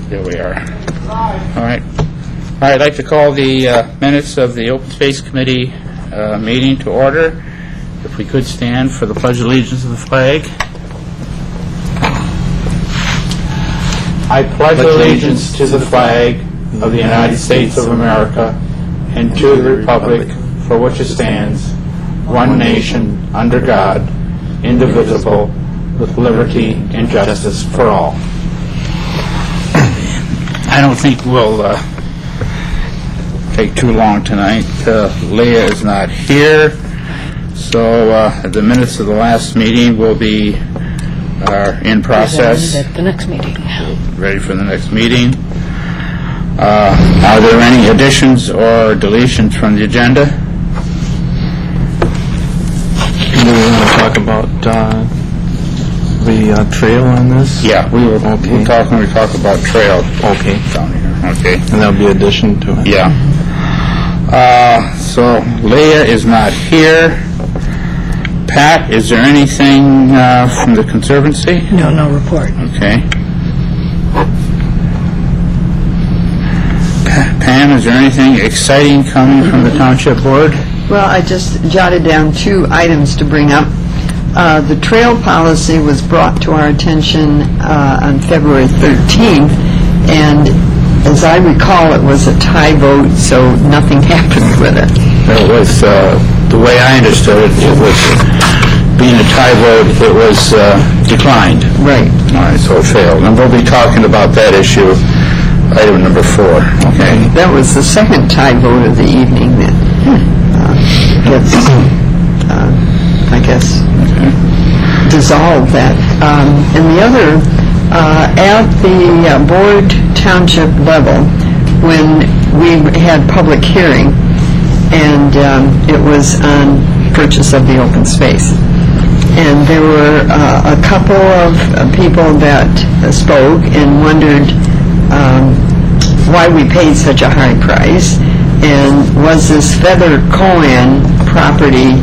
There we are. All right. I'd like to call the minutes of the Open Space Committee meeting to order. If we could stand for the Pledge of Allegiance to the flag. I pledge allegiance to the flag of the United States of America and to the republic for which it stands, one nation, under God, indivisible, with liberty and justice for all. I don't think we'll take too long tonight. Leah is not here, so the minutes of the last meeting will be in process. At the next meeting. Ready for the next meeting. Are there any additions or deletions from the agenda? Do we want to talk about the trail on this? Yeah, we'll talk about trail. Okay. Down here. Okay. And that'll be addition to it? Yeah. So Leah is not here. Pat, is there anything from the Conservancy? No report. Okay. Pam, is there anything exciting coming from the Township Board? Well, I just jotted down 2 items to bring up. The trail policy was brought to our attention on February 13th, and as I recall, it was a tie vote, so nothing happened with it. It was, the way I understood it, it was, being a tie vote, it was declined. Right. All right, so it failed. And we'll be talking about that issue, item number 4. Okay. That was the second tie vote of the evening that gets, I guess, dissolved that. And the other, at the board township level, when we had public hearing, and it was on purchase of the open space. And there were a couple of people that spoke and wondered why we paid such a high price, and was this Feather Cohen property,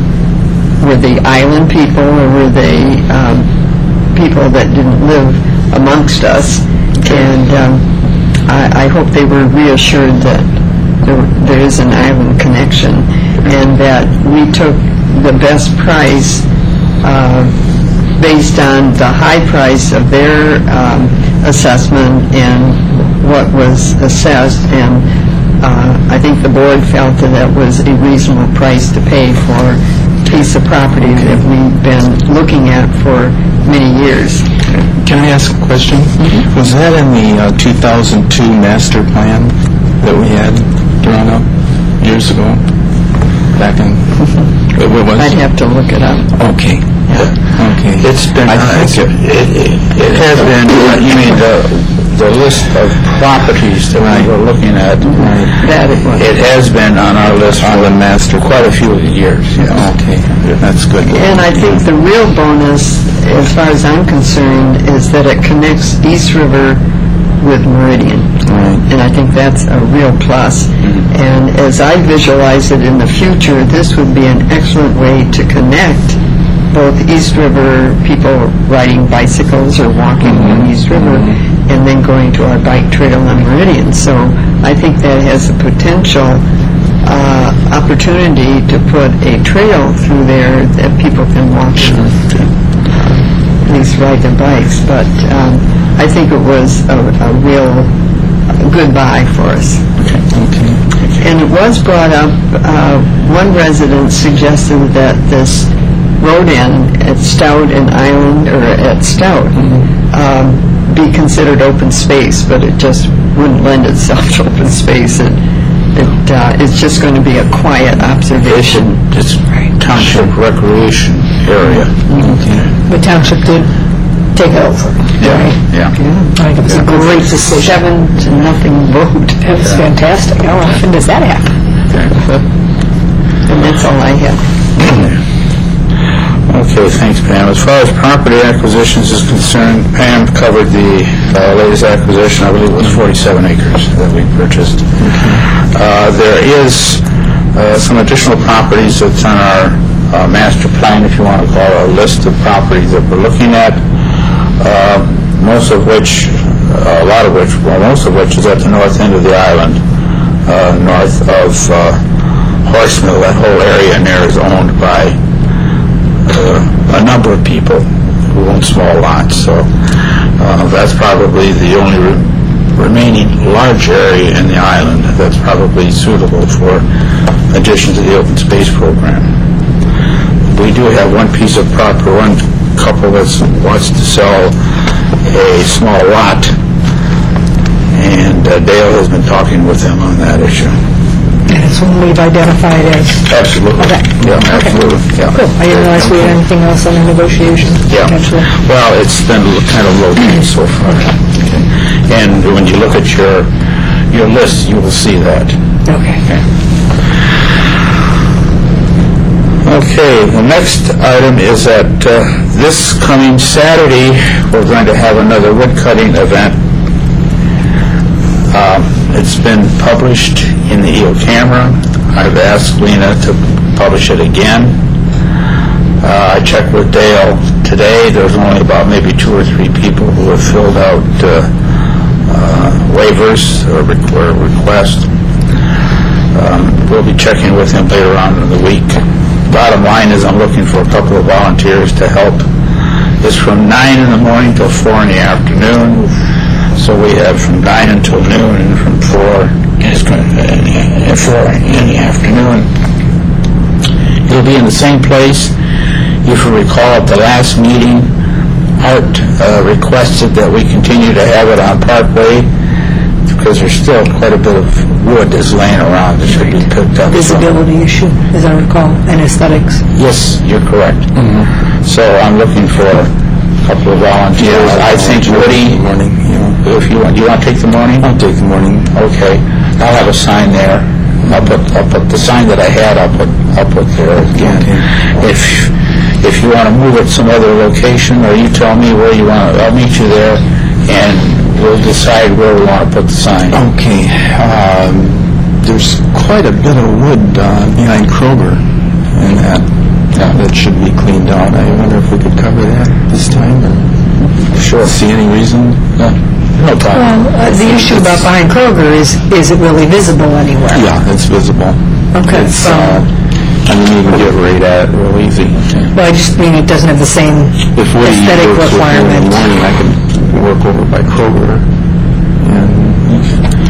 were they island people or were they people that didn't live amongst us? And I hope they were reassured that there is an island connection, and that we took the best price based on the high price of their assessment and what was assessed, and I think the board felt that that was a reasonable price to pay for a piece of property that we've been looking at for many years. Can I ask a question? Mm-hmm. Was that in the 2002 master plan that we had drawn up years ago? Back in... I'd have to look it up. Okay. Yeah. Okay. It's been, it has been, you mean the list of properties that we were looking at, That it was. it has been on our list for the master quite a few years. Yes. Okay. That's good. And I think the real bonus, as far as I'm concerned, is that it connects East River with Meridian. Right. And I think that's a real plus. And as I visualize it in the future, this would be an excellent way to connect both East River people riding bicycles or walking on East River, and then going to our bike trail on Meridian. So I think that has the potential opportunity to put a trail through there that people can walk on, at least ride their bikes. But I think it was a real good buy for us. Okay. And it was brought up, one resident suggested that this road end at Stout and Island, or at Stout, be considered open space, but it just wouldn't lend itself to open space. It's just going to be a quiet observation. It's township recreation area. The township did take it over. Yeah. I think it was a great decision. 7-0 vote. That was fantastic. How often does that happen? And that's all I have. Okay, thanks, Pam. As far as property acquisitions is concerned, Pam covered the latest acquisition. I believe it was 47 acres that we purchased. There is some additional properties that's on our master plan, if you want to call it, a list of properties that we're looking at, most of which a lot of which, well, most of which is at the north end of the island, north of Horsemill. That whole area in there is owned by a number of people who own small lots. So that's probably the only remaining large area in the island that's probably suitable for addition to the open space program. We do have one piece of property, one couple that wants to sell a small lot, and Dale has been talking with them on that issue. And it's one we've identified as... Absolutely. Okay. Yeah, Okay. absolutely. Yeah. Cool. I didn't realize we had anything else on the negotiation, Yeah. potentially. Well, it's been kind of low key so far. Okay. And when you look at your list, you will see that. Okay. Okay, the next item is that this coming Saturday, we're going to have another wood cutting event. It's been published in the EO Camera. I've asked Lena to publish it again. I checked with Dale today. There's only about maybe 2 or 3 people who have filled out waivers or requests. We'll be checking with him later on in the week. Bottom line is I'm looking for a couple of volunteers to help. It's from 9 in the morning till 4 in the afternoon. So we have from 9 until noon and from 4 in the afternoon. It'll be in the same place. If you recall, at the last meeting, Art requested that we continue to have it on Parkway because there's still quite a bit of wood that's laying around that should be picked up. Visibility issue, as I recall, and aesthetics. Yes, you're correct. So I'm looking for a couple of volunteers. I think Woody, if you want, do you want to take the morning? I'll take the morning. Okay, I'll have a sign there. I'll put the sign that I had. I'll put there again. If you want to move it some other location, or you tell me where you want, I'll meet you there, and we'll decide where we want to put the sign. Okay. There's quite a bit of wood behind Kroger, and that should be cleaned out. I wonder if we could cover that this time. Sure. See any reason? No problem. Well, the issue about behind Kroger is it really visible anywhere? Yeah, it's visible. Okay. It's, I mean, you can get right at it real easy. Well, I just mean it doesn't have the same If Woody aesthetic works with me in the requirement. morning, I could work over by Kroger. And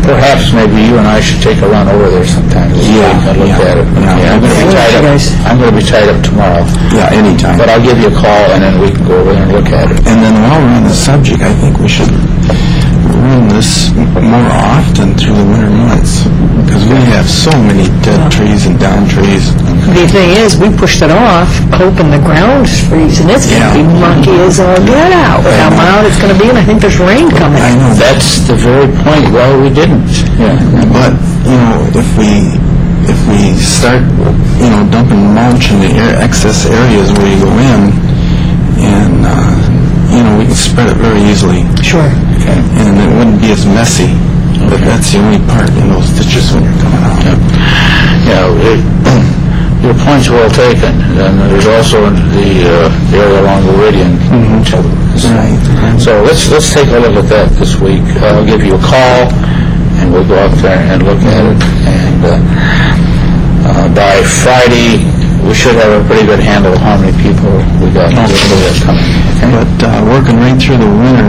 Perhaps maybe you and I should take a run over there sometime this week and look at it. Yeah. Okay, I'm going to be tied up tomorrow. yeah, anytime. But I'll give you a call, and then we can go over there and look at it. And then while we're on the subject, I think we should run this more often through the winter months, because we have so many dead trees and down trees. The thing is, we pushed it off, hoping the ground's freezing. It's going to be mucky as all get out with how mild it's going to be, and I think there's rain coming. I know that, That's the very point why we didn't. Yeah. but if we start, dumping mulch in the excess areas where you go in, and we can spread it very easily. Sure. And it wouldn't be as messy. But that's the only part in those ditches when you're coming out. Your point's well taken. And there's also the area along the Meridian. Right. So let's take a look at that this week. I'll give you a call, and we'll go up there and look at it. And by Friday, we should have a pretty good handle of how many people we got coming. Okay? But working right through the winter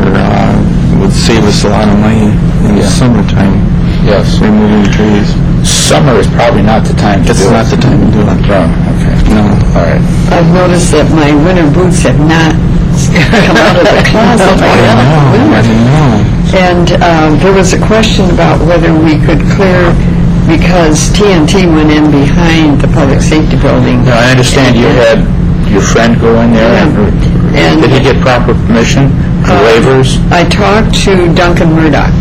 would save us a lot of money in the summertime. Yes. Removing trees. Summer is probably not the time to do it. It's not the time to do it. No, okay. No. All right. I've noticed that my winter boots have not come out of the closet. I didn't know. And there was a question about whether we could clear, because TNT went in behind the public safety building. Now, I understand you had your friend go in there. And- did he get proper permission for waivers? I talked to Duncan Murdoch,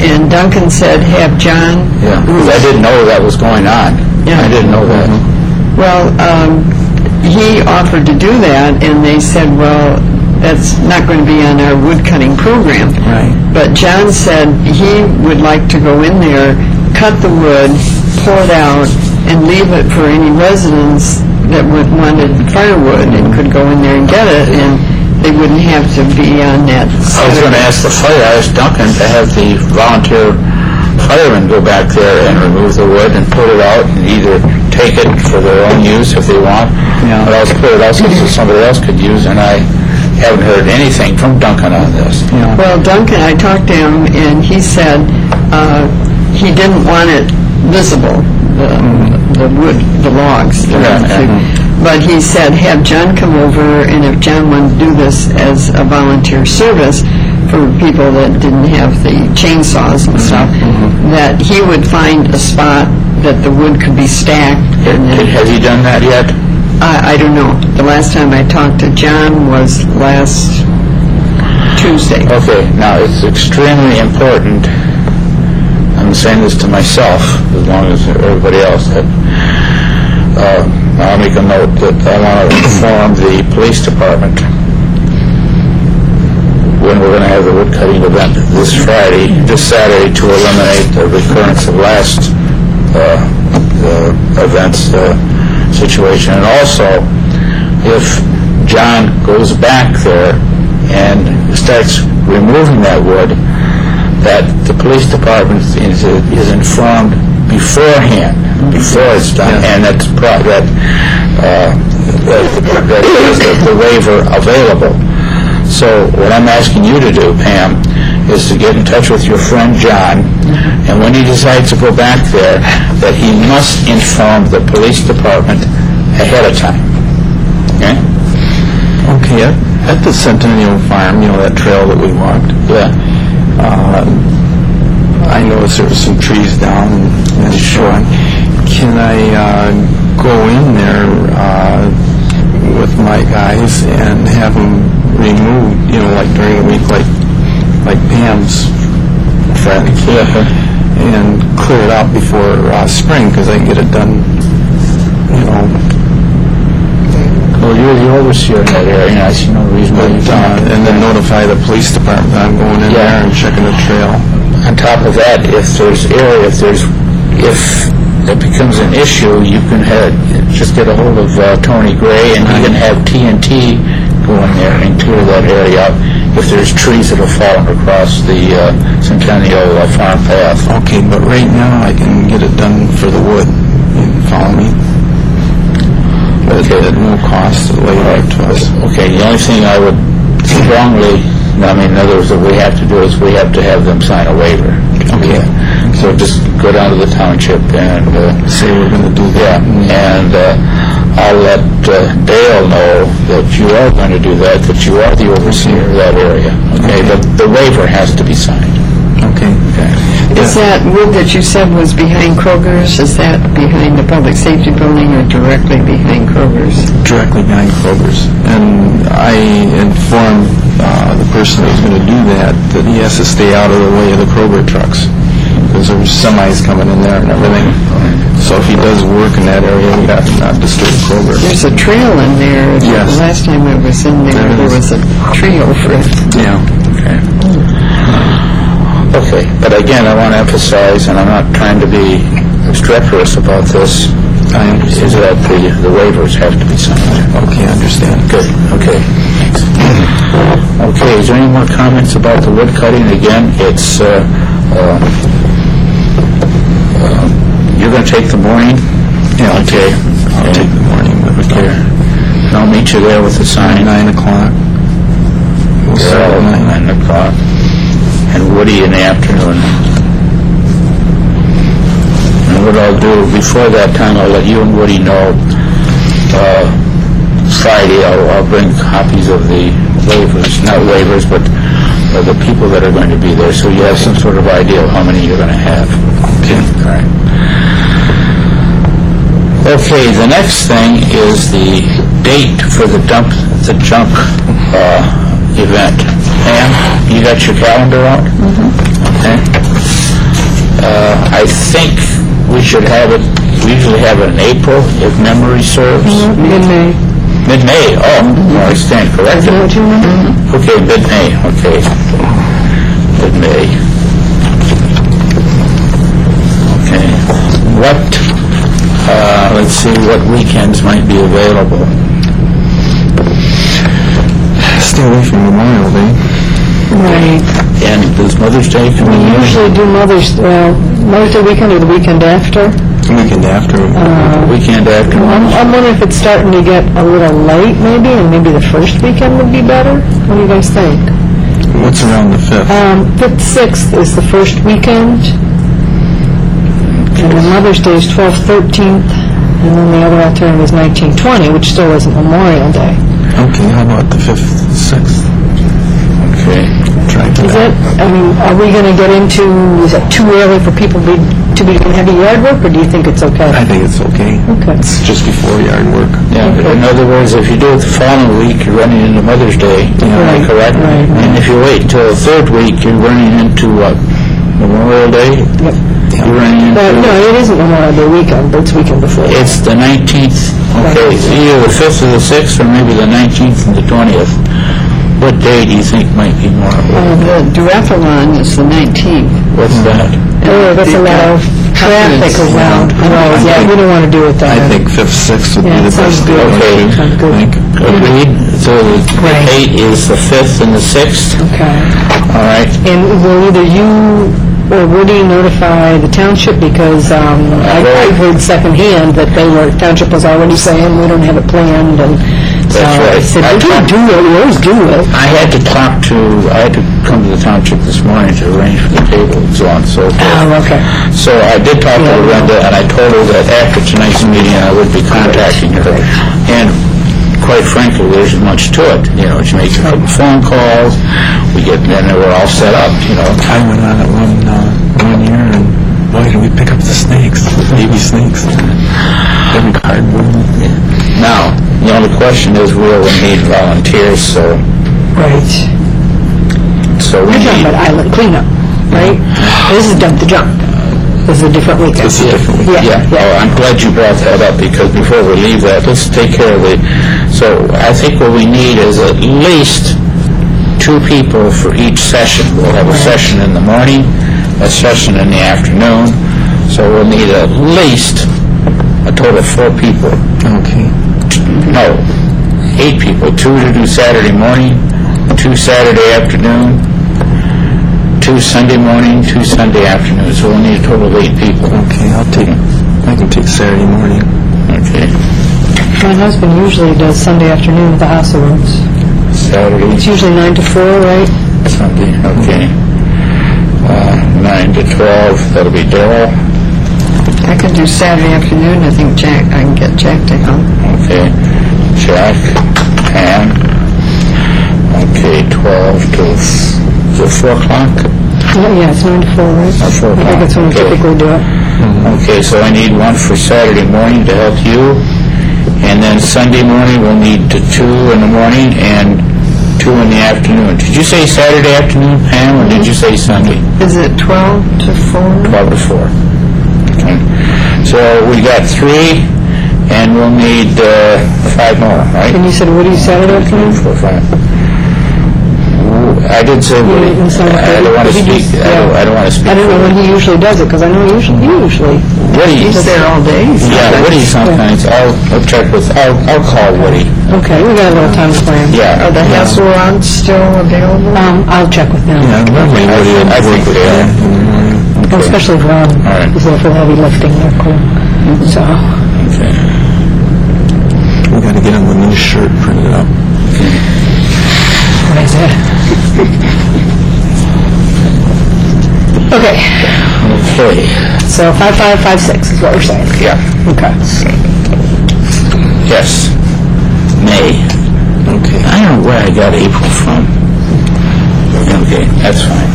and Duncan said, have John... Yeah, because I didn't know that was going on. Yeah. I didn't know that. Well, he offered to do that, and they said, well, that's not going to be on our wood cutting program. Right. But John said he would like to go in there, cut the wood, pour it out, and leave it for any residents that wanted firewood and could go in there and get it. And they wouldn't have to be on that. I was going to ask the fire, I asked Duncan to have the volunteer firemen go back there and remove the wood and put it out and either take it for their own use if they want, but also put it out so somebody else could use, and I haven't heard anything from Duncan on this. Well, Duncan, I talked to him, and he said he didn't want it visible, the wood, the logs. But he said, have John come over, and if John wanted to do this as a volunteer service for people that didn't have the chainsaws and stuff, that he would find a spot that the wood could be stacked. Has he done that yet? I don't know. The last time I talked to John was last Tuesday. Okay, now it's extremely important, I'm saying this to myself as long as everybody else, that I'll make a note that I want to inform the police department when we're going to have the wood cutting event this Saturday, to eliminate the recurrence of last event's situation. And also, if John goes back there and starts removing that wood, that the police department is informed beforehand, before it's done, and that is the waiver available. So what I'm asking you to do, Pam, is to get in touch with your friend John, and when he decides to go back there, that he must inform the police department ahead of time. Okay? Okay, at the Centennial Farm, that trail that we walked, I noticed there were some trees down and so on. Can I go in there with my guys and have them removed, like during the week, like Pam's friend, and clear it out before spring, because I can get it done, Well, you're the overseer in that area, and I see no reason why you can't. and then notify the police department that I'm going in there and checking the trail. On top of that, if it becomes an issue, you can just get a hold of Tony Gray, and he can have TNT go in there and clear that area out if there's trees that have fallen across the Centennial Farm path. Okay, but right now I can get it done for the wood. You follow me? But at no cost to lay it out to us. Okay, the only thing I would strongly, in other words, what we have to do is we have to have them sign a waiver. Okay. So just go down to the township and Say we're going to do that. and I'll let Dale know that you are going to do that you are the overseer of that area. Okay, but the waiver has to be signed. Okay. Is that wood that you said was behind Kroger's, is that behind the public safety building or directly behind Kroger's? Directly behind Kroger's. And I informed the person that was going to do that he has to stay out of the way of the Kroger trucks, because there's semis coming in there and everything. So if he does work in that area, we have to not disturb Kroger. There's a trail in there. Yes. The last time I was in there, there was a tree over it. Yeah. Okay, but again, I want to emphasize, and I'm not trying to be obstreperous about this, is that the waivers have to be signed. Okay, I understand. Good, okay. Okay, is there any more comments about the wood cutting? Again, it's, you're going to take the morning? Yeah, Okay. I'll take the morning. Okay. And I'll meet you there with the sign. 9 o'clock. We'll start at 9. 9 o'clock. And Woody in the afternoon. And what I'll do, before that time, I'll let you and Woody know, Friday, I'll bring copies of the waivers, not waivers, but the people that are going to be there, so you have some sort of idea of how many you're going to have. Okay. All right. Okay, the next thing is the date for the junk event. Pam, you got your calendar out? Okay. I think we should have it, we usually have it in April, if memory serves. Mid-May. Mid-May, I stand corrected. What you remember? Okay, mid-May, okay. Mid-May. Okay. Let's see what weekends might be available. stay away from Memorial Day. Right. And does Mother's Day come We in? usually do Mother's Day weekend or the weekend after. The weekend after. Weekend after. I'm wondering if it's starting to get a little late, maybe, and maybe the first weekend would be better. What do you guys think? What's around the 5th? 5th, 6th is the first weekend, and then Mother's Day is 12th, 13th, and then the other alternative is 19th, 20th, which still isn't Memorial Day. Okay, how about the 5th, 6th? Okay. Try for Is that. it, I mean, are we going to get into, is it too early for people to be doing heavy yard work, or do you think it's okay? I think it's okay. Okay. It's just before yard work. Yeah, but in other words, if you do it the following week, you're running into Mother's Day, Right, correct? right. And if you wait until the third week, you're running into what? Memorial Day? Yep. You're running But into... no, it isn't Memorial Day weekend, but it's weekend before. It's the 19th, okay, it's either the 5th or the 6th, or maybe the 19th and the 20th. What day do you think might be more? The duathlon is the 19th. What's that? Oh, that's a lot of traffic around the road. Yeah, we don't want to do it I that way. think 5th, 6th would Yeah, be the sounds best. good. Okay. Sounds good. I think. Agreed? So the Right. date is the 5th and the 6th, Okay. all right? And will either you or Woody notify the township? Because I've heard secondhand that township was already saying, we don't have it planned, and so That's right. I said, we don't do it, we always do it. I had to come to the township this morning to arrange for the table and so on and so forth. Oh, okay. So I did talk to Yeah. Linda, and I told her that after tonight's meeting, I would be contacting her. And quite frankly, there isn't much to it. You know, she makes a couple phone calls, then we're all set up, you know. I went on it one year, and boy, did we pick up the snakes, the baby snakes. Every cardboard. Now, the only question is, will we need volunteers, so Right. we You're talking need... about island cleanup, right? This is dump the junk. This is a different weekend. This is a different weekend. Yeah, Oh, yeah. I'm glad you brought that up, because before we leave that, let's take care of so I think what we need is at least 2 people for each session. We'll have a session in the morning, a session in the afternoon, so we'll need at least a total of 4 people. Okay. No, 8 people, 2 to do Saturday morning, 2 Saturday afternoon, 2 Sunday morning, 2 Sunday afternoon, so we'll need a total of 8 people. Okay, I can take Saturday morning. Okay, My husband usually does Sunday afternoon at the House of Rooms. Saturday, It's usually 9 to 4, right? Sunday, okay. 9 to 12, that'll be Daryl, I could do Saturday afternoon. I think I can get Jack to come. okay. Jack, Pam, okay, 12 to 4 o'clock? Yeah, it's 9 to 4, right? 4 I think that's when we o'clock, okay. typically do it. Okay, so I need 1 for Saturday morning to help you, and then Sunday morning we'll need 2 in the morning and 2 in the afternoon. Did you say Saturday afternoon, Pam, or did you say Sunday? Is it 12 to 4? 12 to 4. Okay. So we got 3, and we'll need 5 more, right? And you said, what do you Saturday afternoon? 4, 5. I did say Woody. You said I don't want to he speak. just- I don't want to speak. I don't know for when he usually does it, because I know usually. Woody. He's there all day. Yeah, Woody sometimes. I'll check with. I'll call Woody. Okay, we got a little time to plan. Yeah. Are the yeah. Hasselrods still available? I'll check with them. Yeah, normally Woody will I think work with they that are. in the morning. Okay. Especially if Ron right. is there for heavy lifting, they're cool. So, Okay. We got to get him the new shirt printed up. what is it? Okay, Okay. so 5556 is what we're saying. Yeah. Okay. Yes. May. Okay. I don't know where I got April from. Okay, that's fine.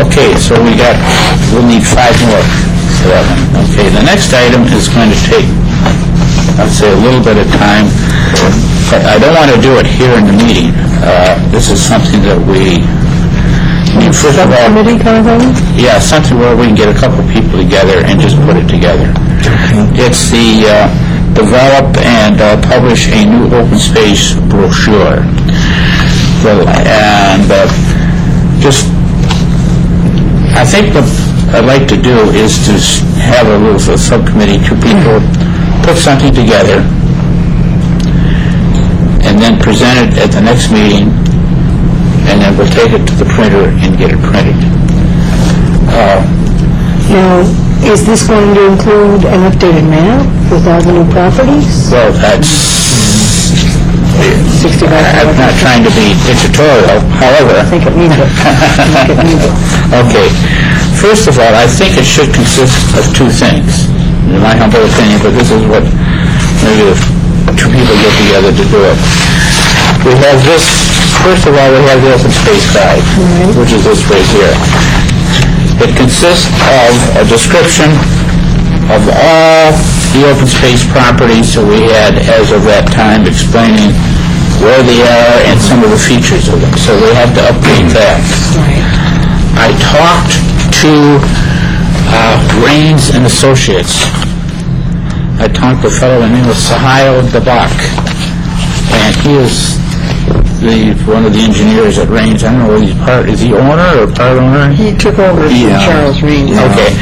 Okay, so we'll need 5 more for that one. Okay, the next item is going to take, I'd say, a little bit of time, but I don't want to do it here in the meeting. This is something that we, first of all, Subcommittee kind of thing? yeah, something where we can get a couple people together and just put it together. It's the develop and publish a new open space brochure. And just, I think what I'd like to do is to have a little subcommittee, 2 people, put something together, and then present it at the next meeting, and then we'll take it to the printer and get it printed. Now, is this going to include an updated map with all the new properties? Well, that's... 65. I'm not trying to be dictatorial, however... I think it needs it. Okay. First of all, I think it should consist of two things, in my humble opinion, but this is what maybe if two people get together to do it. We have this, first of all, we have the open space guide, which is this right here. It consists of a description of all the open space properties that we had as of that time, explaining where they are and some of the features of them. So we have to update that. I talked to Raines and Associates. I talked to a fellow named Sahil Dabak, and he is one of the engineers at Raines. I don't know whether is he owner or part owner? He took over from Charles Reed. Okay.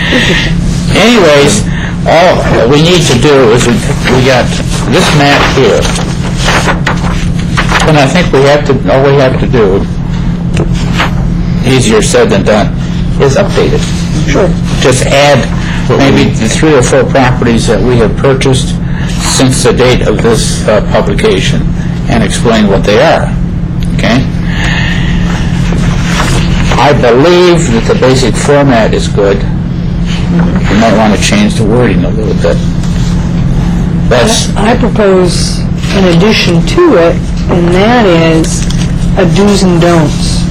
Anyways, all we need to do is we got this map here, and I think all we have to do, easier said than done, is update it. Sure. Just add maybe the 3 or 4 properties that we have purchased since the date of this publication, and explain what they are. Okay? I believe that the basic format is good. You might want to change the wording a little bit. I propose an addition to it, and that is a do's and don'ts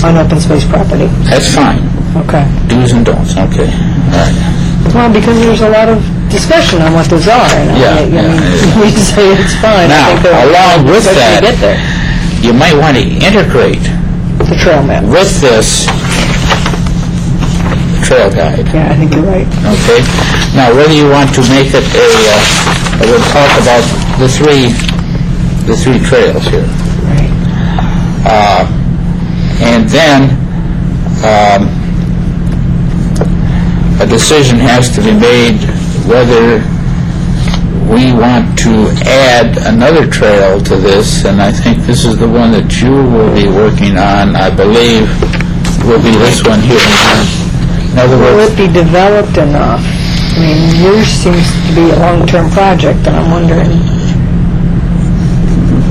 on open space property. That's fine. Okay. Do's and don'ts. Okay. All right. Well, because there's a lot of discussion on what those are, and we say it's fine. Now, I think along with that, get there. you might want to integrate The trail map. with this trail guide. Yeah, I think you're right. Okay. Now, whether you want to make it we'll talk about the three trails here, Right. and then a decision has to be made whether we want to add another trail to this, and I think this is the one that you will be working on. I believe will be this one here. In other Will words, it be developed enough? I mean, yours seems to be a long-term project, and I'm wondering,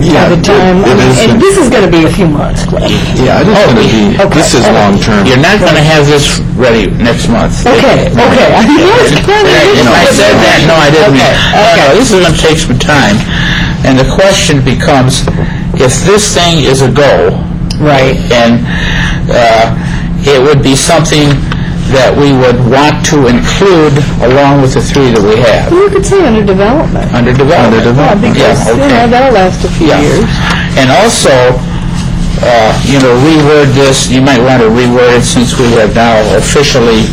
by the time, and this is going to be a few months, Cliff. Yeah, it is going to be, okay. this is long-term. you're not going to have this ready next month. Okay. I think yours is planning to do I said that, no, I didn't mean. No, this is going to take some time, and the question becomes, if this thing is a go, Right. and it would be something that we would want to include along with the 3 that we have. You could say under development. Under development. Yeah, because, that'll last a few years. And also, reword this, you might want to reword it since we have now officially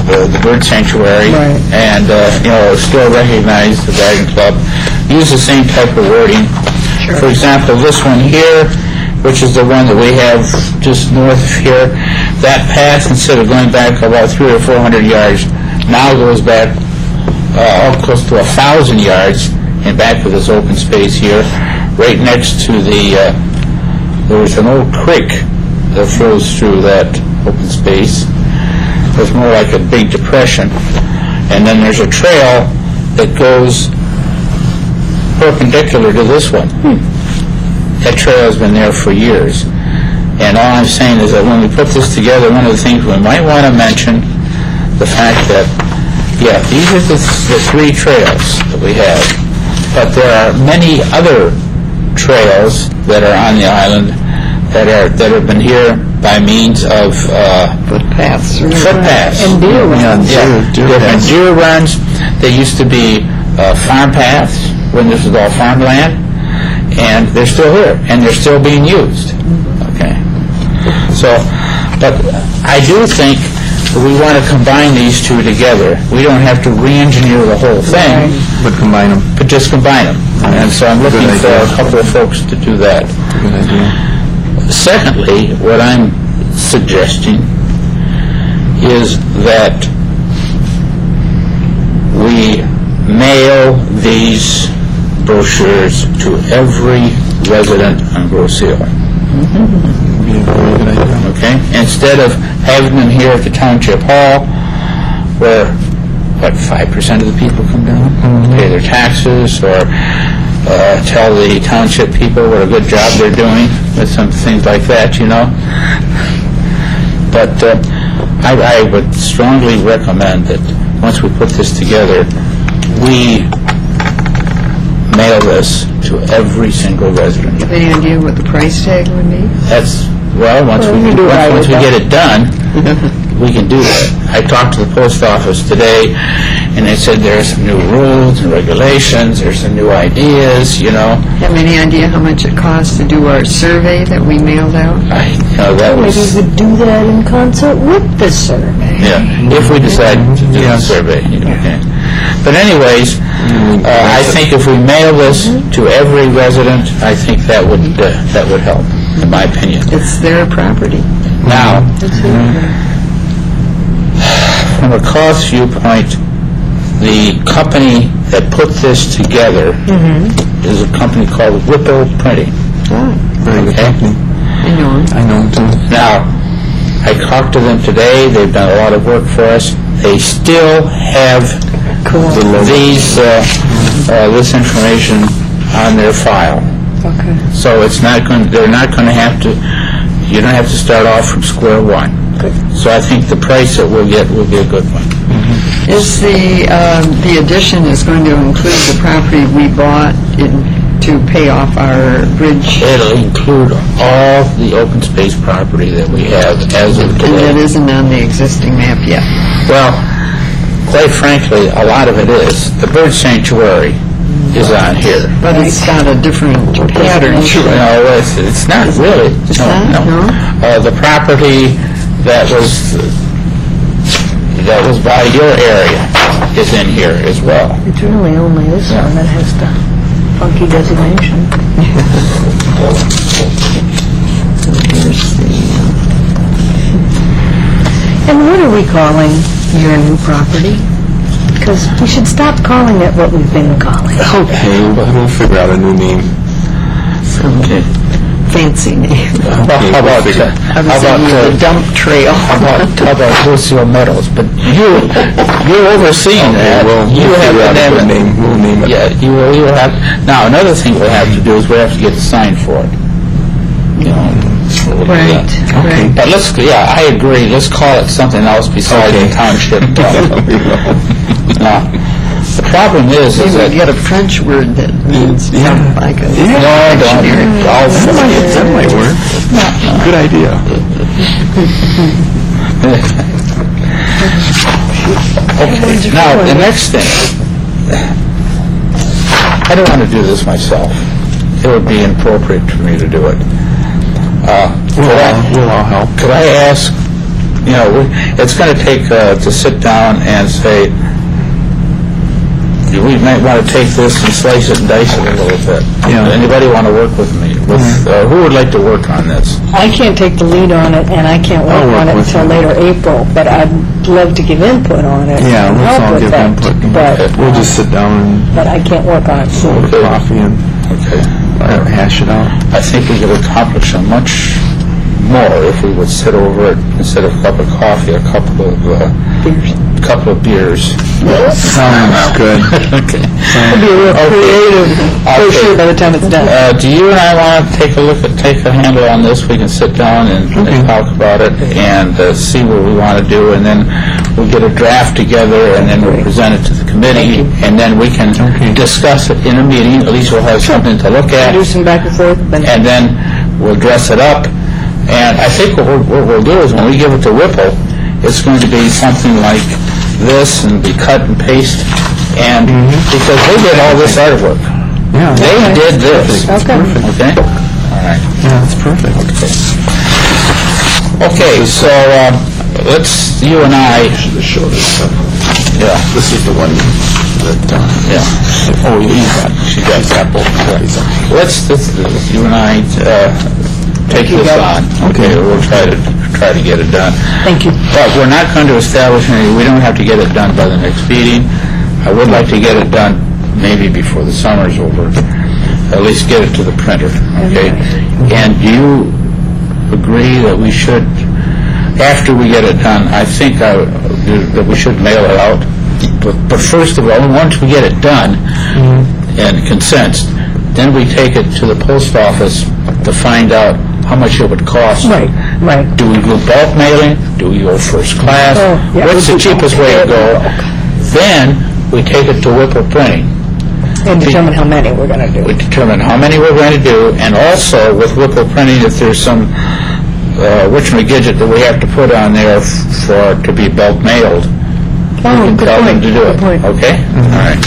the bird sanctuary, Right. and still recognize the Dragon Club. Use the same type of wording. Sure. For example, this one here, which is the one that we have just north of here, that path, instead of going back about 300 or 400 yards, now goes back close to 1,000 yards and back to this open space here, right next to there's an old creek that flows through that open space. It's more like a big depression. And then there's a trail that goes perpendicular to this one. That trail has been there for years. And all I'm saying is that when we put this together, one of the things we might want to mention, the fact that, these are the 3 trails that we have, but there are many other trails that are on the island that have been here by means of Footpaths. And deer runs. Deer runs. They used to be farm paths when this was all farmland, and they're still here, and they're still being used. Okay. So, but I do think we want to combine these 2 together. We don't have to re-engineer the whole thing, But combine them. but just combine them. And so I'm looking Good for idea. a couple of folks to do that. Good idea. Secondly, what I'm suggesting is that mail these brochures to every resident on Grosse Ile. Be a very good idea. Okay? Instead of having them here at the Township Hall, where, 5% of the people come down, pay their taxes, or tell the township people what a good job they're doing, with some things like that, But I would strongly recommend that once we put this together, we mail this to every single resident. Have any idea what the price tag would be? That's, once we can do it right once we with get it done, we can do that. I talked to the post office today, and they said there are some new rules and regulations, there's some new ideas, Have any idea how much it costs to do our survey that we mailed out? That Maybe was, we would do that in concert with the survey. if we decide to do the survey. Okay. But anyways, I think if we mail this to every resident, I think that would help, in my opinion. It's their property. Now, from a cost viewpoint, the company that put this together is a company called Whipple Printing. Very good company. I know 'em. I know them too. Now, I talked to them today. They've done a lot of work for us. They still have this information on their file. Okay. So it's not going. They're not going to have to. You don't have to start off from square one. Good. So I think the price that we'll get will be a good one. Is the addition is going to include the property we bought to pay off our bridge? It'll include all the open space property that we have as of And that today. isn't on the existing map yet? Well, quite frankly, a lot of it is. The bird sanctuary is on here. But it's got a different pattern to it. No, it's not really. It's not? No? The property that was by your area is in here as well. It's really only this one that has the funky designation. And what are we calling your new property? Because we should stop calling it what we've been calling. Okay, we'll figure out a new name. Okay. Fancy name. How about the dump trail. How about Lucille Meadows? But you're overseeing that. We'll You have figure to out a name good it. name. We'll name it. Yeah, you will have. Now, another thing we'll have to do is we have to get a sign for it. Right, right. But I agree. Let's call it something else besides the township. Now, the problem is Maybe we that get a French word that means like a no, don't. That might work. Good idea. Okay. Now, the next thing. I don't want to do this myself. It would be inappropriate for me to do it. We'll all help. Could I ask, it's going to take to sit down and say, we might want to take this and slice it and dice it a little bit. Yeah. Anybody want to work with me? Who would like to work on this? I can't take the lead on it, and I can't work work on it with until you. later April, but I'd love to give input on it. Yeah, and let's help all with give that, input. But, We'll just sit down but I can't work on it and soon. have coffee and Okay. hash it out. I think we could accomplish so much more if we would sit over it instead of a cup of coffee, a couple of beers. Sounds good. Okay. It'll be a real creative brochure by the time it's done. Do you and I want to take a handle on this? We can sit down and talk about it and see what we want to do, and then we'll get a draft together, and then we'll present it to the committee, and then we can discuss it in a meeting. At least we'll have something to look at, Do some back and forth, but and then we'll dress it up. And I think what we'll do is when we give it to Whipple, it's going to be something like this and be cut and paste, and because they did all this artwork. Yeah. They did this. Okay. Okay? All right. Yeah, that's perfect. Okay, so let's, you and I, Show this stuff. yeah, This is the one that, yeah. oh, she got apple. Let's, you and I take this on. Okay, we'll try to get it done. thank you. But we're not going to establish any, we don't have to get it done by the next meeting. I would like to get it done maybe before the summer's over, at least get it to the printer, okay? And do you agree that we should, after we get it done, I think that we should mail it out? But first of all, once we get it done and consensed, then we take it to the post office to find out how much it would cost. Right. Do we go bulk mailing? Do we go first class? Oh, yeah, What's the we do cheapest way to go? Then we take it to Whipple Printing. And determine how many we're going to do. We determine how many we're going to do, and also with Whipple Printing, if there's some whatchamagidget that we have to put on there for it to be bulk mailed, we can good tell them point, to do good it. point. Okay? All right.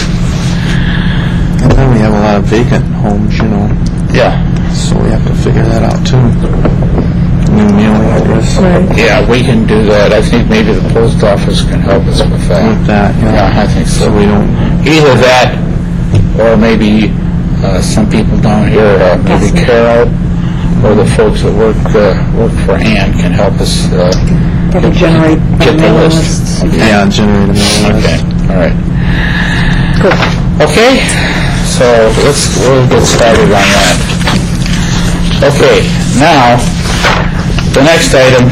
And then we have a lot of vacant homes, Yeah. so we have to figure that out too. New mailing address. Right. Yeah, we can do that. I think maybe the post office can help us with that. With that, Yeah, I think so. So we don't, Either that, or maybe some people down here, maybe Carol, or the folks that work for Ann can help us Probably generate get the mailing list. lists. yeah, generate a mailing Okay, list. all right. Good. Okay, so we'll get started on that. Okay, now, the next item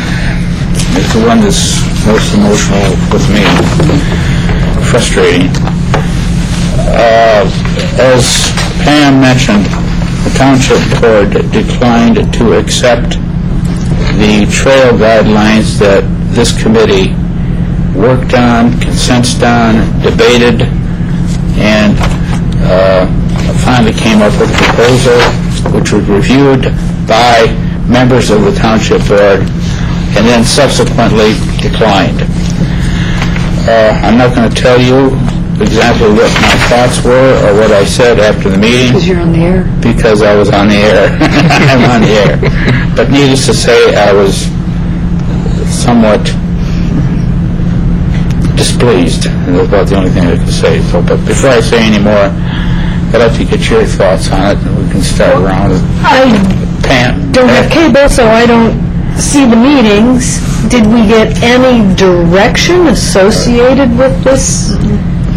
is the one that's most emotional with me, frustrating. As Pam mentioned, the Township Board declined to accept the trail guidelines that this committee worked on, consensed on, debated, and finally came up with a proposal which was reviewed by members of the Township Board and then subsequently declined. I'm not going to tell you exactly what my thoughts were or what I said after the meeting, Because you're on the air. because I was on the air. I'm on the air. But needless to say, I was somewhat displeased. That's about the only thing I could say. So, but before I say any more, I'd like to get your thoughts on it, and we can start around with I Pam. don't have cable, so I don't see the meetings. Did we get any direction associated with this?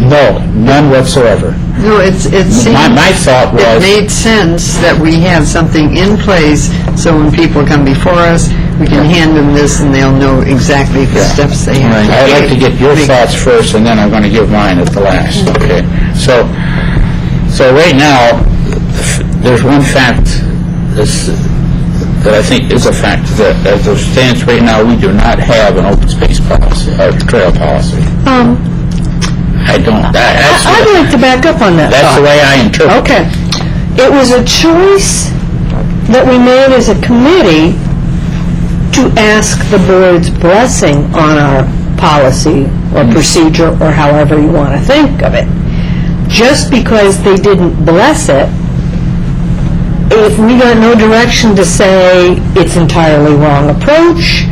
No, none whatsoever. No, it seemed... My thought It was, made sense that we have something in place, so when people come before us, we can hand them this and they'll know exactly the steps they have to I'd like to take. get your thoughts first, and then I'm going to give mine at the last, okay? So right now, there's one fact that I think is a fact, that as it stands right now, we do not have an open space policy, or trail policy. I don't. I'd like to back up on that That's the thought. way I interpret it. Okay. It was a choice that we made as a committee to ask the board's blessing on our policy or procedure, or however you want to think of it. Just because they didn't bless it, if we got no direction to say it's entirely wrong approach,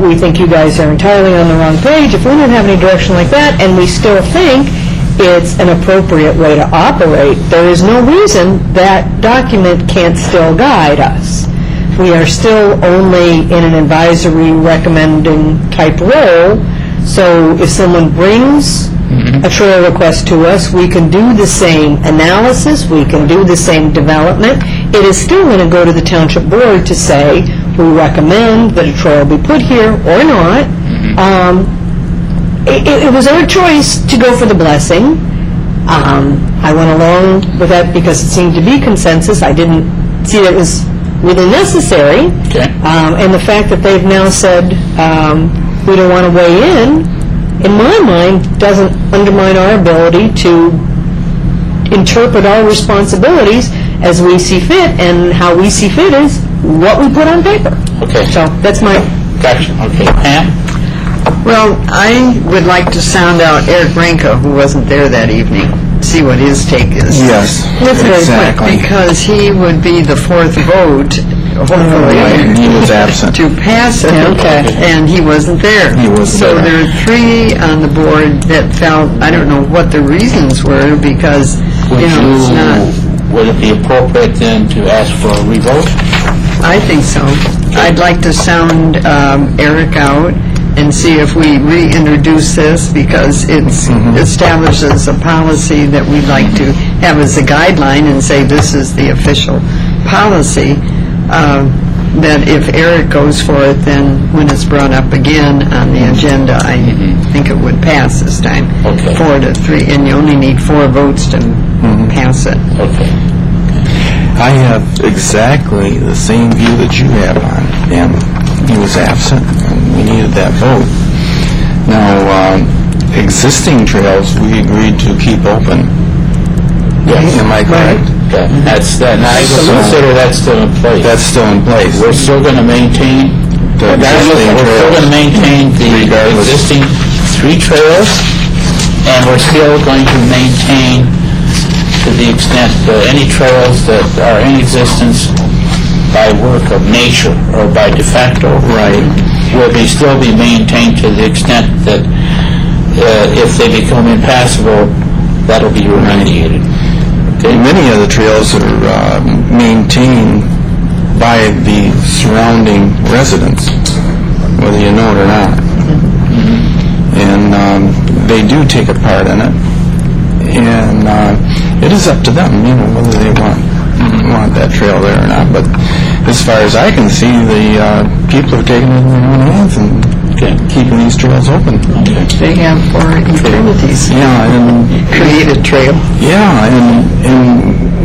we think you guys are entirely on the wrong page, if we don't have any direction like that, and we still think it's an appropriate way to operate, there is no reason that document can't still guide us. We are still only in an advisory recommending type role, so if someone brings a trail request to us, we can do the same analysis, we can do the same development. It is still going to go to the Township Board to say, we recommend that a trail be put here or not. It was our choice to go for the blessing. I went along with that because it seemed to be consensus. I didn't see that it was really necessary. Okay. And the fact that they've now said we don't want to weigh in my mind, doesn't undermine our ability to interpret our responsibilities as we see fit, and how we see fit is what we put on paper. Okay. So that's my... Gotcha. Okay. Pam? Well, I would like to sound out Eric Branca, who wasn't there that evening, see what his take is. Yes, That's very exactly. Because he would be the fourth vote, hopefully, Right, he was absent. to pass it. Okay. And he wasn't there. He wasn't So there. there are three on the board that felt, I don't know what the reasons were, because, it's not... Would it be appropriate then to ask for a revote? I think so. I'd like to sound Eric out and see if we reintroduce this, because it's establishes a policy that we'd like to have as a guideline and say this is the official policy, that if Eric goes for it, then when it's brought up again on the agenda, I think it would pass this time. Okay. 4-3, and you only need 4 votes to pass it. Okay. I have exactly the same view that you have on him. He was absent, and we needed that vote. Now, existing trails, we agreed to keep open. Yes. Am I correct? Okay. That's that. Now, I consider that's still in place. That's still in place. We're still going to maintain The existing we're still going to trails. maintain the Regardless. existing 3 trails, and we're still going to maintain, to the extent any trails that are in existence by work of nature or by de facto, Right. will still be maintained to the extent that if they become impassable, that'll be remediated. Okay? Many of the trails are maintained by the surrounding residents, whether you know it or not. And they do take a part in it. And it is up to them, whether they want that trail there or not. But as far as I can see, the people have taken it in their own hands and keeping these trails open. They have for eternities Yeah, and created trail. yeah, and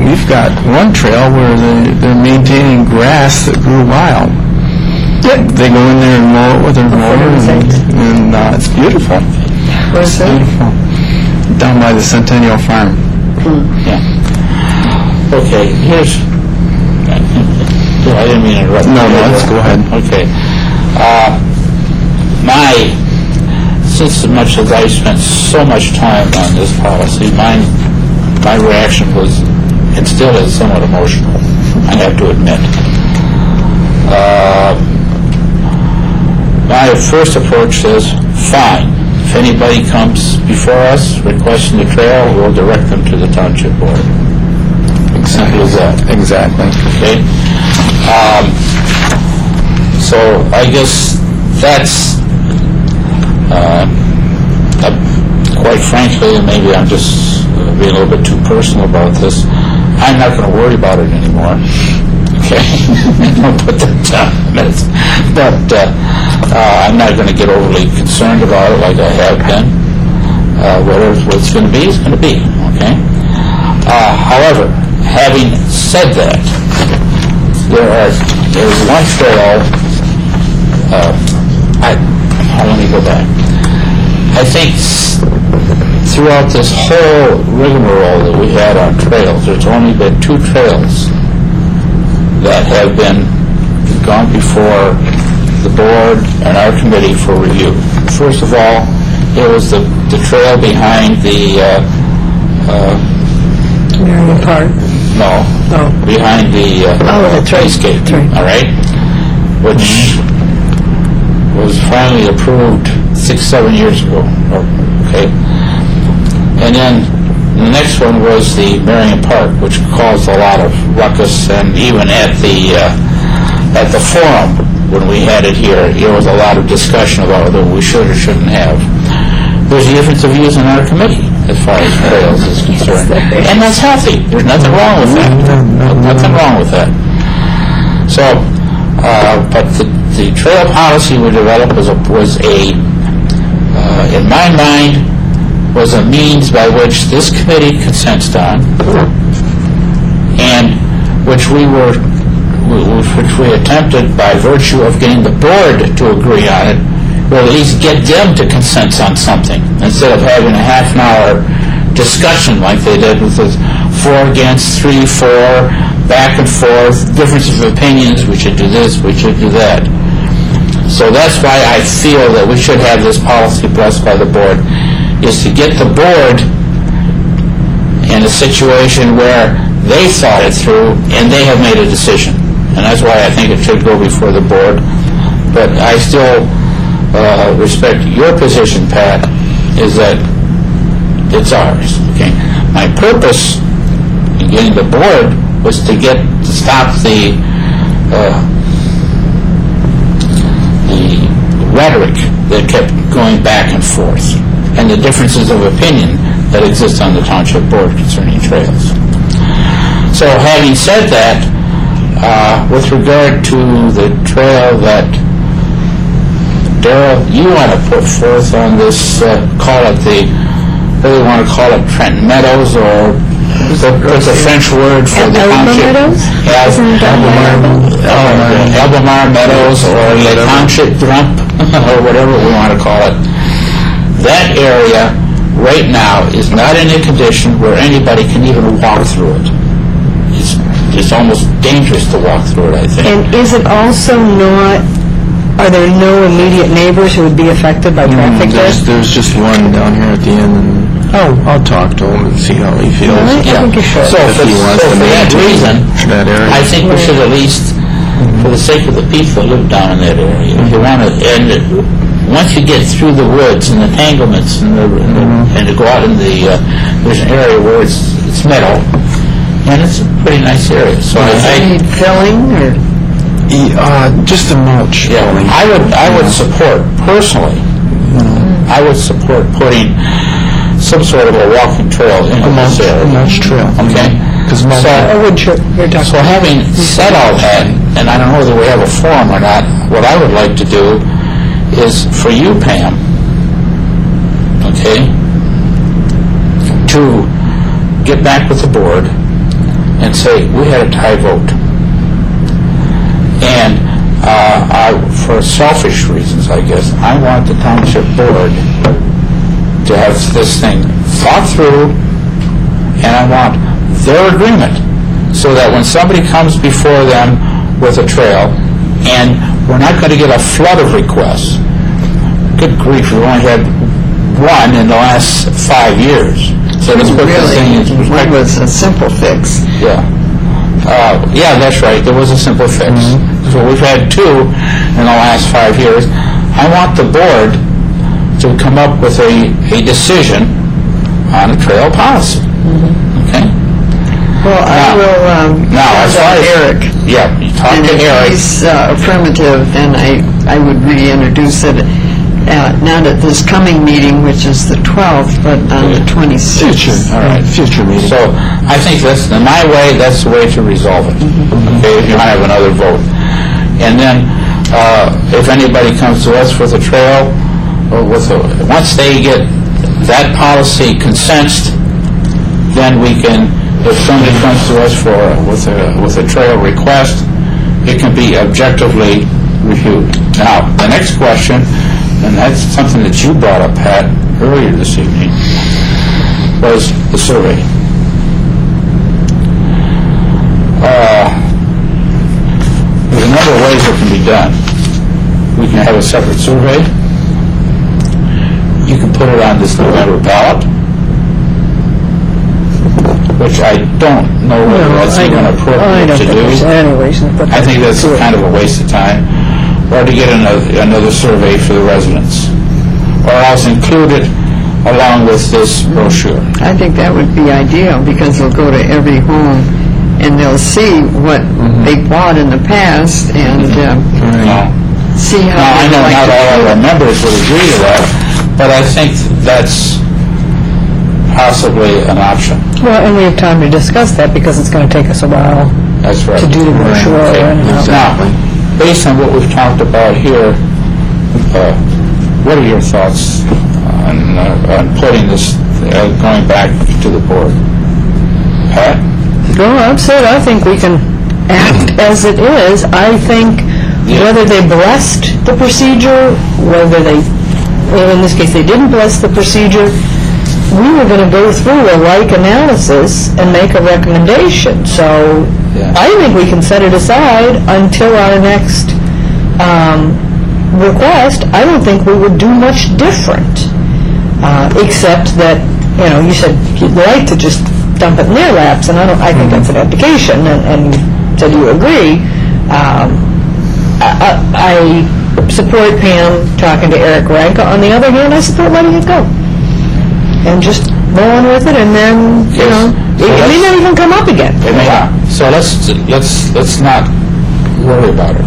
we've got one trail where they're maintaining grass that grew wild. They go in there and mow it with their mower, and it's beautiful. Where's that? Beautiful. Down by the Centennial Farm. Yeah. Okay, here's... I didn't mean to interrupt. No, let's go ahead. Okay. Since as much as I spent so much time on this policy, my reaction was, and still is, somewhat emotional, I have to admit. My first approach is, fine, if anybody comes before us requesting the trail, we'll direct them to the township board. Simple as that. Exactly. Okay? So I guess that's, quite frankly, and maybe I'm just being a little bit too personal about this, I'm not going to worry about it anymore. Okay? I'll put that down in a minute. But I'm not going to get overly concerned about it like I have been. What's going to be is going to be. Okay? However, having said that, there's one trail. Let me go back. I think throughout this whole rigmarole that we had on trails, there's only been 2 trails that have been gone before the board and our committee for review. First of all, it was the trail behind the Marion Park. behind the that's right. ice skate, That's right. all right, which was finally approved 6-7 years ago. Okay, and then the next one was the Marion Park, which caused a lot of ruckus, and even at the forum when we had it here, there was a lot of discussion about whether we should or shouldn't have. There's a difference of views in our committee as far as trails is concerned, and that's healthy. There's nothing wrong with that. Nothing wrong with that. So, but the trail policy we developed was in my mind, was a means by which this committee consensed on, and which we attempted by virtue of getting the board to agree on it, or at least get them to consent on something, instead of having a half-an-hour discussion like they did with the 4 against, 3, 4, back and forth, differences of opinions, we should do this, we should do that. So that's why I feel that we should have this policy blessed by the board, is to get the board in a situation where they thought it through and they have made a decision. And that's why I think it should go before the board. But I still respect your position, Pat, is that it's ours. Okay. My purpose in getting the board was to stop the rhetoric that kept going back and forth, and the differences of opinion that exist on the township board concerning trails. So having said that, with regard to the trail that, Darrell, you want to put forth on this, call it the, what do you want to call it, Trenton Meadows, or what's the French word for the township? Meadows? Albemarle Meadows, or the Township Dump, or whatever we want to call it. That area right now is not in a condition where anybody can even walk through it. It's almost dangerous to walk through it, I think. And is it also not, are there no immediate neighbors who would be affected by traffic there? There's just one down here at the end, and I'll talk to him and see how he feels. I think you should. So for that reason, that area. I think we should at least, for the sake of the people that live down in that area, if you want to, and once you get through the woods and the entanglements and to go out in the, there's an area where it's meadow, and it's a pretty nice area. So Does it need filling, or? Just a mulch. Yeah, I would support, personally, I would support putting some sort of a walking trail into this area. A mulch trail. Okay? So having said all that, and I don't know whether we have a forum or not, what I would like to do is for you, Pam, okay, to get back with the board and say, we had a tie vote. And for selfish reasons, I guess, I want the township board to have this thing thought through, and I want their agreement, so that when somebody comes before them with a trail, and we're not going to get a flood of requests. Good grief, we've only had one in the last 5 years. So let's put this thing in perspective. One was a simple fix. Yeah. Yeah, that's right. There was a simple fix. So we've had 2 in the last 5 years. I want the board to come up with a decision on a trail policy. Okay? Well, I will now, as far contact as Eric. Yeah, you talk And to if Eric. he's affirmative, then I would reintroduce it, not at this coming meeting, which is the 12th, but on the 26th. All right. Future meeting. So I think that's, in my way, that's the way to resolve it. Okay, if you might have another vote. And then, if anybody comes to us with a trail, or once they get that policy consensed, then we can, if somebody comes to us with a trail request, it can be objectively reviewed. Now, the next question, and that's something that you brought up, Pat, earlier this evening, was the survey. There's a number of ways it can be done. We can have a separate survey. You can put it on this November ballot, which I don't know whether that's even appropriate to do. I think that's kind of a waste of time. Or to get another survey for the residents. Or else include it along with this brochure. I think that would be ideal, because they'll go to every home and they'll see what they bought in the past and see how Now, I they know like not to all do of our it. members would agree to that, but I think that's possibly an option. Well, and we have time to discuss that, because it's going to take us a while That's right. to do the brochure. Okay. and- Now, based on what we've talked about here, what are your thoughts on putting this, going back to the board? Pat? Well, I've said, I think we can act as it is. I think whether they blessed the procedure, whether they, well, in this case, they didn't bless the procedure, we were going to go through a like analysis and make a recommendation. So Yeah. I think we can set it aside until our next request. I don't think we would do much different, except that, you said you'd like to just dump it in their laps, and I think that's an abdication, and you said you agree. I support Pam talking to Eric Ranka. On the other hand, I support letting it go. And just go on with it, and then, it may not even come up again. It may not. So let's not worry about it.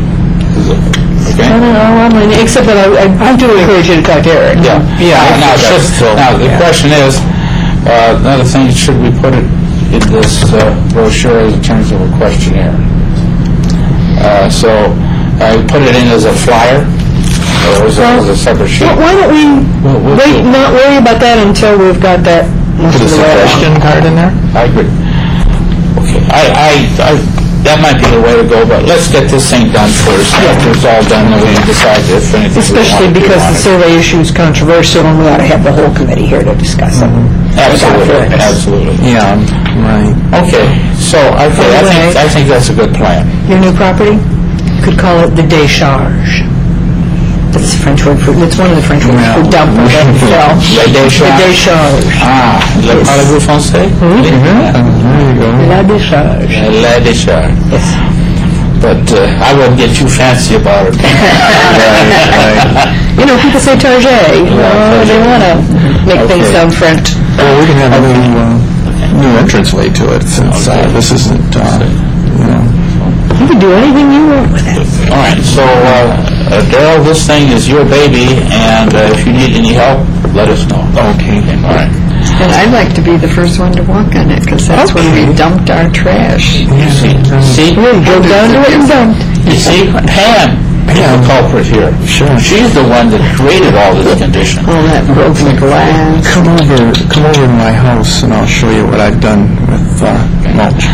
Okay? Except that I do encourage you to talk to Eric. Yeah. Now, the question is, another thing, should we put it in this brochure in terms of a questionnaire? So I put it in as a flyer, or as a separate sheet? Why don't we wait, not worry about that until we've got that most Put a of the way along. suggestion card in there? I agree. Okay, that might be the way to go, but let's get this thing done first. After it's all done, then we can decide if anything we Especially want to do because on the it. survey issue is controversial, and we ought to have the whole committee here to discuss it. Absolutely, absolutely. Yeah, right. Okay, so I think that's a good plan. Your new property? Could call it the décharge. That's the French word for, it's one of the French words for dump or fill. La décharge. The décharge. Ah, le parlez-vous français? There you go. La décharge. La décharge. Yes. But I wouldn't get too fancy about it. You know, people say target. They want to make things Okay. sound French. Well, we can have a new entranceway to it, since this isn't, you know... You can do anything you want with it. All right, so Darrell, this thing is your baby, and if you need any help, let us know. Okay. All right. And I'd like to be the first one to walk on it, because that's when we dumped our trash. You see, Go down to it and dump. you see, Pam is the culprit here. Sure. She's the one that created all this condition. All that broken glass. Come over to my house, and I'll show you what I've done with mulch.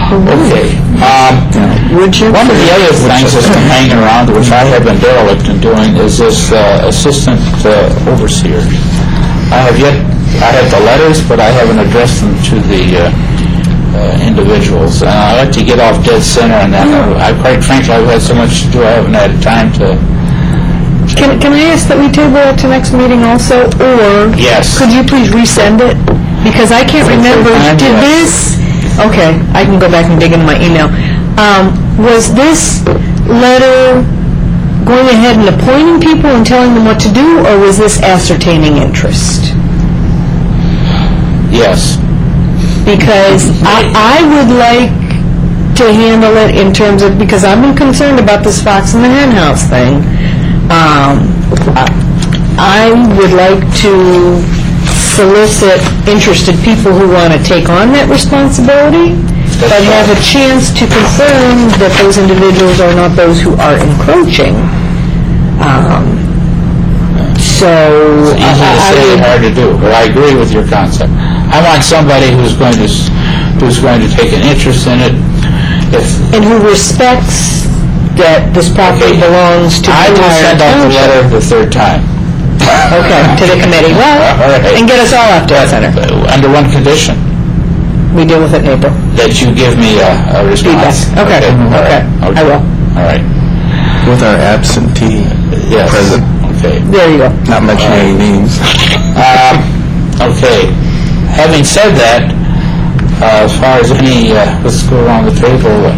Okay. Would you? One of the other things that's been hanging around, which I have been derelict in doing, is this assistant overseer. I have the letters, but I haven't addressed them to the individuals. And I like to get off dead center on that. Quite frankly, I've had so much to do, I haven't had time to... Can I ask that we table it to next meeting also, or Yes. could you please resend it? Because I can't remember, time, did yes. this, okay, I can go back and dig into my email. Was this letter going ahead and appointing people and telling them what to do, or was this ascertaining interest? Yes. Because I would like to handle it in terms of, because I've been concerned about this fox in the hen house thing. I would like to solicit interested people who want to take on that responsibility, but have a chance to confirm that those individuals are not those who are encroaching. So Easy to I say, would... hard to do, but I agree with your concept. I want somebody who's going to take an interest in it. And who respects that this property Okay. belongs to the I will entire send out the township. letter the third time. Okay, to the committee. Well, All right. and get us all off dead center. Under one condition, We deal with it in April. that you give me a response. Feedback. Okay, all right. okay. I will. All right. With our absentee Yes. president, Okay. There you go. not mentioning any names. Okay. Having said that, as far as any, let's go around the table.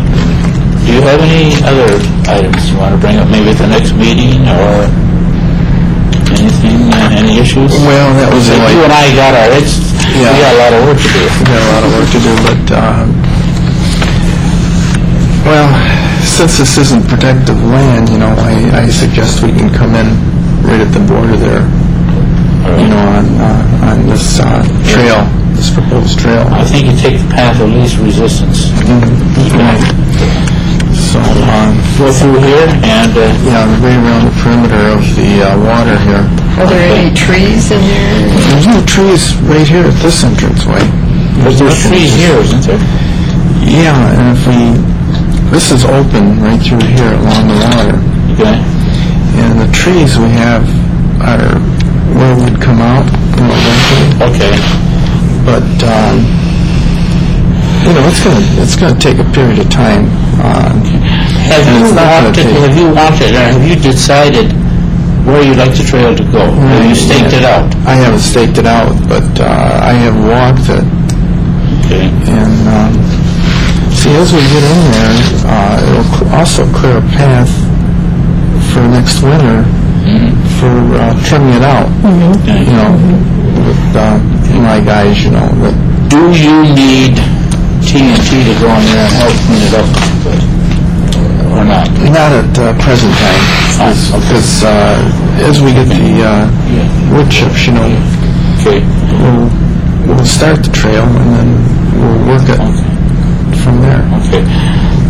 Do you have any other items you want to bring up, maybe at the next meeting, or anything, any issues? Well, that was You and I got our, we got a lot of work to do. We got a lot of work to do, but, well, since this isn't protective land, you know, I suggest we can come in right at the border there, you know, on this trail, this proposed trail. I think you take the path of least resistance. So, Go through here and, yeah, right around the perimeter of the water here. Are there any trees in there? There's no trees right here at this entranceway. there's trees here, isn't there? Yeah, and if this is open right through here along the water, Okay. and the trees we have are where we'd come out, you know, eventually. Okay. But, you know, it's gonna take a period of time. Have And you it's not gonna walked it, take- have you decided where you'd like the trail to go? Have you staked it out? I haven't staked it out, but I have walked it. Okay. And, see, as we get in there, it'll also clear a path for next winter for trimming it out. You know, with my guys, you know, that Do you need TNT to go in there and help clean it up? or not? Not at present time, Fine, okay. because as we get the wood chips, Okay. we'll start the trail and then we'll work it from there. Okay.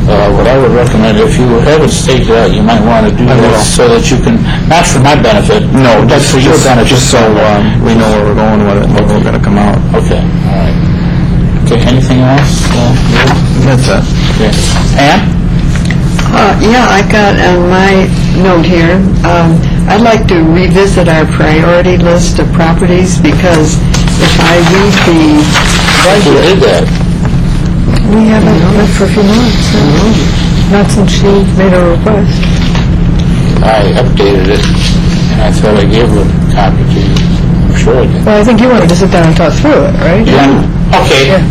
What I would recommend, if you haven't staked it out, you might want to do I will. this so that you can, not for my benefit, No, but for your benefit. just so we know where we're going with it and where we're going to come out. Okay, all right. Okay, anything else? That's it. Okay. Pam? Yeah, I've got on my note here, I'd like to revisit our priority list of properties, because if I read the Who budget, did that? We haven't met for a few months, not since she made a request. I updated it, and I thought I gave a copy to you. I'm sure I did. Well, I think you wanted to sit down and talk through it, right? Yeah. Okay. there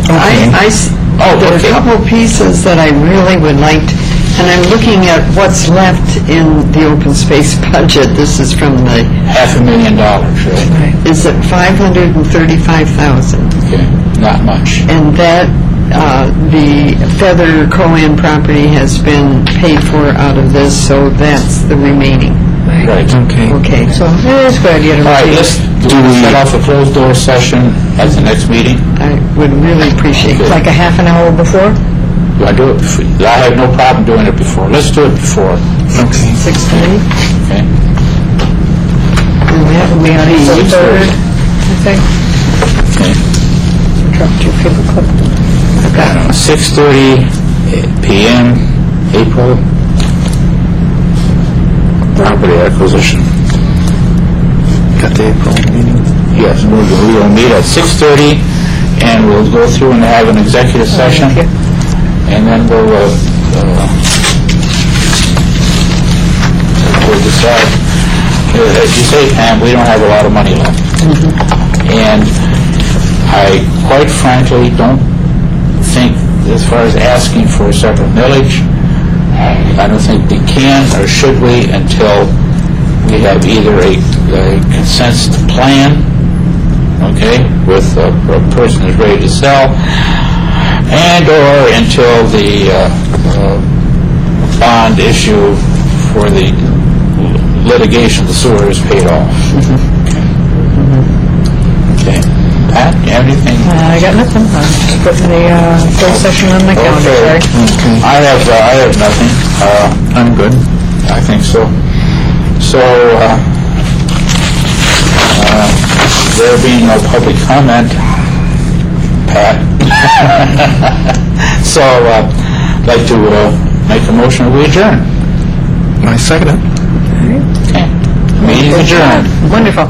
are okay. a couple pieces that I really would like to, and I'm looking at what's left in the open space budget. This is from the, $500,000, right? is it 535,000? Okay, not much. And that, the Feather Cohen property has been paid for out of this, so that's the remaining. Right. Okay. Okay, So, it is a good idea to All right, receive do we set off a closed-door session at the next meeting? I would really appreciate it. that. Like a half an hour before? Do I do it before? I have no problem doing it before. Let's do it before. Okay. 6:30? Okay. And that would be on the 3rd, I think. Okay. Dropped your paper clip. 6:30 p.m. April. Property acquisition. Got the April meeting. Yes, we will meet at 6:30, and we'll go through and have an executive session, Okay. and then we'll decide. As you say, Pam, we don't have a lot of money left. And I quite frankly don't think, as far as asking for a separate millage, I don't think we can or should we until we have either a consensus plan, okay, with a person who's ready to sell, and or until the bond issue for the litigation of the sewer is paid off. Okay. Pat, do you have anything? I got nothing. I'm just putting the closed session on my calendar, sorry. Okay. I have nothing. I'm good. I think so. So, there being no public comment, Pat, so I'd like to make a motion we adjourn. My second. Okay. Meeting adjourned. Wonderful.